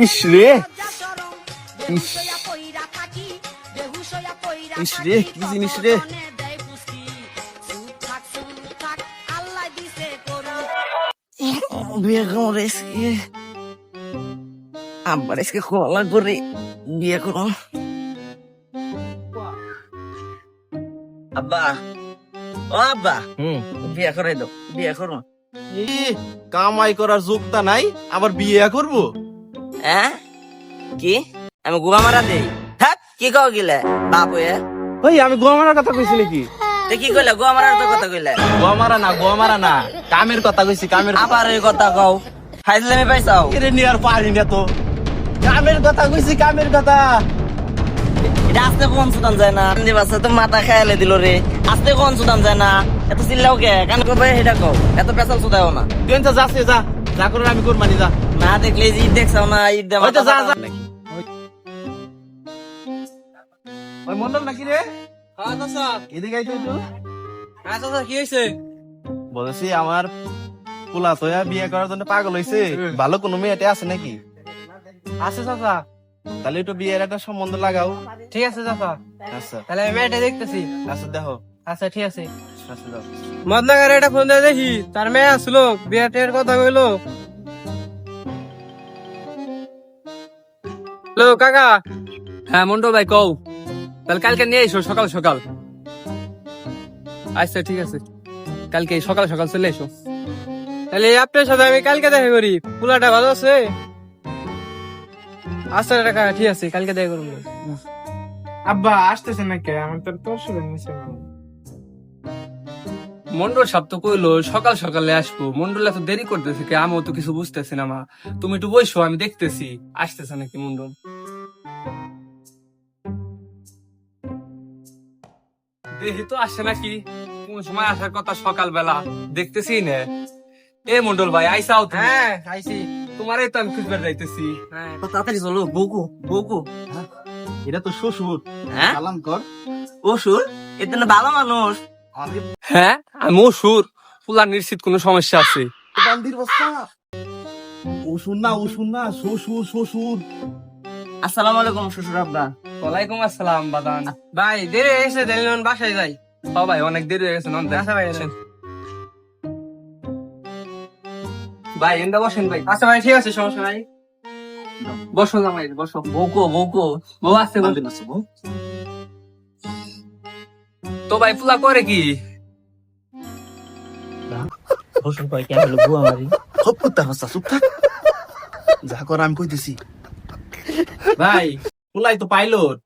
ইস রে ইস রে কি জিনিস রে। বিয়ে করে আব্বার আজকে খোলা করে বিয়ে করো। আব্বা ও আব্বা বিয়ে করে দাও, বিয়ে করো। কামাই করার যোগ্যতা নাই আবার বিয়ে করবো? হ্যাঁ কি আমি গোয়া মারা দেই? হ্যাঁ কি কও গিলে বাপ হয়ে? ওই আমি গোয়া মারার কথা কইছি নাকি? তে কি কইলে গোয়া মারার তো কথা কইলে? গোয়া মারা না কামের কথা কইছি, কামের। আবার এই কথা কও, ফাইজলামি পাইছাও? এরে নিয়ে আর পারি না তো, কামের কথা কইছি, কামের কথা। এটা আস্তে কোন সুদান যায় না? আন্দি বাসা তো মাথা খায়ালে দিল রে। আস্তে কোন সুদান যায় না? এত চিল্লাও কে? কান করবে সেটা কও, এত পেছাল সুদাও না। তুই তো যাস যা, যা করে আমি করবানি যা। না দেখলে যে ঈদ দেখছাও না, ঈদ দে হয়তো যা যা। নাকি ওই মন্ডল নাকি রে? হ্যাঁ চাচা। এদিকে আইছো তো। হ্যাঁ চাচা, কি হয়েছে? বলেছি আমার পোলা তোয়া বিয়ে করার জন্য পাগল হইছে, ভালো কোনো মেয়েটা আছে নাকি? আছে চাচা। তাহলে একটু বিয়ের একটা সম্বন্ধ লাগাও। ঠিক আছে চাচা, আচ্ছা তাহলে আমি মেয়েটা দেখতেছি। আচ্ছা দেখো। আচ্ছা ঠিক আছে। আচ্ছা দাও। মদনাগারে একটা ফোন দিয়ে দেখি, তার মেয়ে আসলো, বিয়ে টিয়ের কথা কইলো। হ্যালো কাকা। হ্যাঁ মন্ডল ভাই কও, তাহলে কালকে নিয়ে এসো সকাল সকাল। আচ্ছা ঠিক আছে, কালকে সকাল সকাল চলে এসো। তাহলে আপনার সাথে আমি কালকে দেখা করি। পোলাটা ভালো আছে? আচ্ছা কাকা ঠিক আছে, কালকে দেখা করবো। আব্বা আসতেছে নাকি? আমার তো তোর শুনে নিছে। মন্ডল সাপ তো কইলো সকাল সকালে আসবো, মন্ডল এত দেরি করতেছে কি? আমিও তো কিছু বুঝতেছি না মা, তুমি একটু বসো, আমি দেখতেছি আসতেছে নাকি মন্ডল। দেখি তো আসে নাকি, কোন সময় আসার কথা সকালবেলা, দেখতেছি না। এ মন্ডল ভাই আইসাও তুমি? হ্যাঁ আইছি। তোমারই তো আমি খুঁজবার যাইতেছি। হ্যাঁ তাড়াতাড়ি চলো, বউকু বউকু। এটা তো শ্বশুর, হ্যাঁ সালাম কর। ও সুর, এতে না ভালো মানুষ। হ্যাঁ আমি ওসুর, পুলা নিশ্চিত কোনো সমস্যা আছে? বান্দির বস্তা। ও শুন না শ্বশুর শ্বশুর। আসসালামু আলাইকুম শ্বশুর আব্বা। ওয়ালাইকুম আসসালাম বাদান। ভাই দেরি হয়ে গেছে, তাহলে আমি বাসায় যাই। সবাই অনেক দেরি হয়ে গেছে, নন আচ্ছা ভাই। ভাই এন্দা বসেন ভাই। আচ্ছা ভাই ঠিক আছে, সমস্যা নাই। বসো জামাই বসো। বউকু বউকু। বউ আসছে তো ভাই, পুলা করে কি? শ্বশুর কয় কেন হলো বুয়া মারি? খুব কুত্তা হস্তা চুপ থাক, যা কর আমি কইতেছি। ভাই পোলাই তো পাইলট,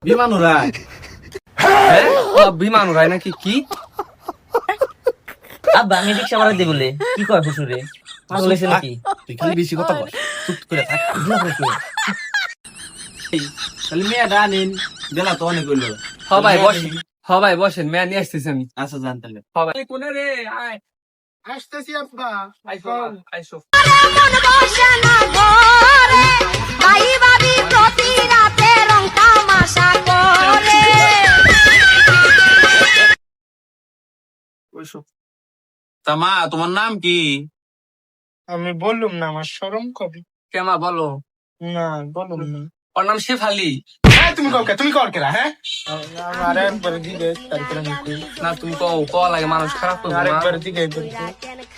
বিমান উড়ায়। হ্যাঁ ও বিমান উড়ায় নাকি? কি আব্বা আমি রিক্সা মারা দিই বলে কি কয় শ্বশুরে? পাগল হয়েছে নাকি? তুই খালি বেশি কথা বল, চুপ করে থাক। তাহলে মেয়েটা আনিন, বেলা তো অনেক হইলো। সবাই বসেন, সবাই বসেন, মেয়া নিয়ে আসতেছি আমি। আচ্ছা জান তাহলে। সবাই কোনে রে? আয় আসতেছি আব্বা। আইসো আইসো। বসো। তামা তোমার নাম কি? আমি বললুম না, আমার শরম কবে। কেমা বলো? না বললুম না। ওর নাম শেফালি। তুমি কর কেরা? হ্যাঁ আমার একবার দিকে, তারপরে আমি কই। না তুমি কও, কও লাগে মানুষ খারাপ করবে না। আরেকবার দিকে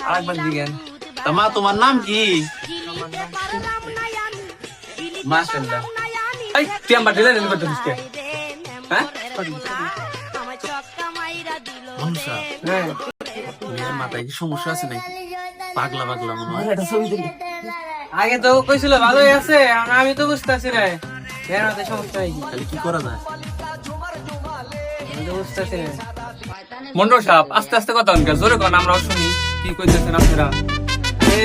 আরেকবার দিগেন। তামা তোমার নাম কি? মাশাআল্লাহ। এই তুই আমার দিলে নেন করতে দিস কে? হ্যাঁ মনসা, হ্যাঁ মেয়ের মাথায় কি সমস্যা আছে নাকি? পাগলা পাগলা মনে হয়। আগে তো কইছিল ভালোই আছে, আর আমি তো বুঝতেছি না এর মধ্যে সমস্যা কি। তাহলে কি করা যায়? আমি তো বুঝতেছি না। মন্ডল সাহেব আস্তে আস্তে কথা বলেন, জোরে কোন আমরাও শুনি কি কইতেছেন আপনারা। এ,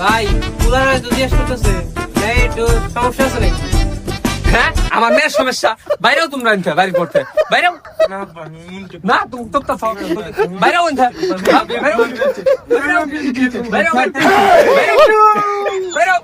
ভাই পুলারা তো জিজ্ঞেস করতেছে, এই একটু সমস্যা আছে নাকি? হ্যাঁ আমার মেয়ের সমস্যা, বাইরেও তোমরা আনতে বাড়ি করতে, বাইরেও না আব্বা, আমি মনটা না তুমি তো বাইরেও আনতে, বাইরেও বাইরেও বাইরেও বাইরেও